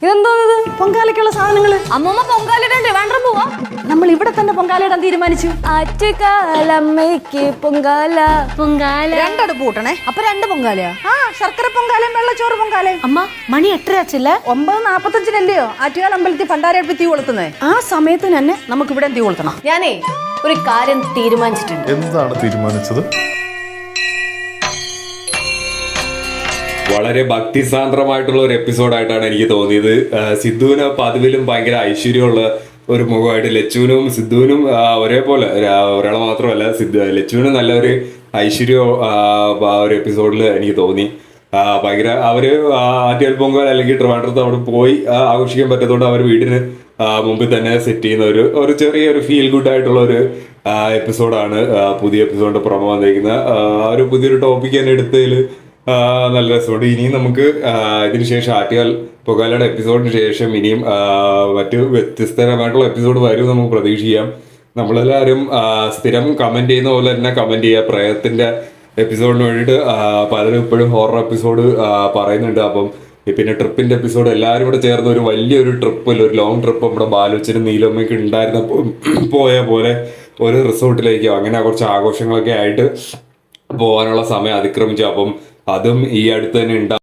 ഇതെന്തോന്നത്? പൊങ്കാലയ്ക്കുള്ള സാധനങ്ങള്. അമ്മമ്മ പൊങ്കാലയിടാൻ ട്രിവാൻഡ്രം പോവാ. നമ്മൾ ഇവിടെ തന്നെ പൊങ്കാലയിടാൻ തീരുമാനിച്ചു. ആറ്റുകാലമ്മയ്ക്ക് പൊങ്കാല. പൊങ്കാല രണ്ടടുപ്പ് കൂട്ടണേ. അപ്പൊ 2 പൊങ്കാലയാ? ആ, ശർക്കര പൊങ്കാലയും വെള്ളച്ചോറ് പൊങ്കാലയും. അമ്മ മണി 8:30 9:45 ആറ്റുകാൽ അമ്പലത്തിൽ പണ്ടാരടുപ്പ് തീ കൊളുത്തുന്നത്. ആ സമയത്ത് തന്നെ നമുക്ക് ഇവിടെ തീ കൊളുത്തണം. ഞാനേ ഒരു കാര്യം തീരുമാനിച്ചിട്ടുണ്ട്. എന്താണ് തീരുമാനിച്ചത്? വളരെ ഭക്തിസാന്ദ്രമായിട്ടുള്ള ഒരു എപ്പിസോഡായിട്ടാണ് എനിക്ക് തോന്നിയത്. സിദ്ധുവിന് പതിവിലും ഭയങ്കര ഐശ്വര്യമുള്ള ഒരു മുഖമായിട്ട് ലച്ചുവിനും സിദ്ധുവിനും ഒരേപോലെ, ഒരാളെ മാത്രമല്ല, ലച്ചുവിനും നല്ലൊരു ഐശ്വര്യം ഒരു എപ്പിസോഡിൽ എനിക്ക് തോന്നി. ഭയങ്കര അവര് ആറ്റുകാൽ പൊങ്കാല അല്ലെങ്കിൽ ട്രിവാൻഡ്രത്ത് അവിടെ പോയി ആഘോഷിക്കാൻ പറ്റാത്തതുകൊണ്ട് അവർ വീടിന് മുമ്പിൽ തന്നെ സെറ്റ് ചെയ്യുന്ന ഒരു ചെറിയൊരു ഫീൽ ഗുഡ് ആയിട്ടുള്ള ഒരു എപ്പിസോഡാണ് പുതിയ എപ്പിസോഡിന്റെ പ്രൊമോ വന്നിരിക്കുന്നത്. ഒരു പുതിയൊരു ടോപ്പിക് തന്നെ എടുത്തതിൽ നല്ല രസമുണ്ട്. ഇനിയും നമുക്ക് ഇതിനുശേഷം ആറ്റുകാൽ പൊങ്കാലയുടെ എപ്പിസോഡിന് ശേഷം ഇനിയും മറ്റു വ്യത്യസ്തരമായിട്ടുള്ള എപ്പിസോഡ് വരും നമുക്ക് പ്രതീക്ഷിക്കാം. നമ്മളെല്ലാവരും സ്ഥിരം കമന്റ് ചെയ്യുന്ന പോലെ തന്നെ കമന്റ് ചെയ്യുക. പ്രയത്തിന്റെ എപ്പിസോഡിന് വേണ്ടിയിട്ട് പലരും ഇപ്പോഴും ഹൊറർ എപ്പിസോഡ് പറയുന്നുണ്ട്. അപ്പം പിന്നെ ട്രിപ്പിന്റെ എപ്പിസോഡ് എല്ലാവരും കൂടെ ചേർന്ന് ഒരു വലിയൊരു ട്രിപ്പിൽ, ഒരു ലോങ് ട്രിപ്പ് നമ്മുടെ ബാലുച്ചനും നീലമ്മയ്ക്ക് ഉണ്ടായിരുന്നപ്പോൾ പോയ പോലെ ഒരു റിസോർട്ടിലേക്കോ അങ്ങനെ കുറച്ച് ആഘോഷങ്ങളൊക്കെ ആയിട്ട് പോകാനുള്ള സമയം അതിക്രമിച്ചു. അപ്പം അതും ഈ അടുത്ത് തന്നെ ഉണ്ടാകും.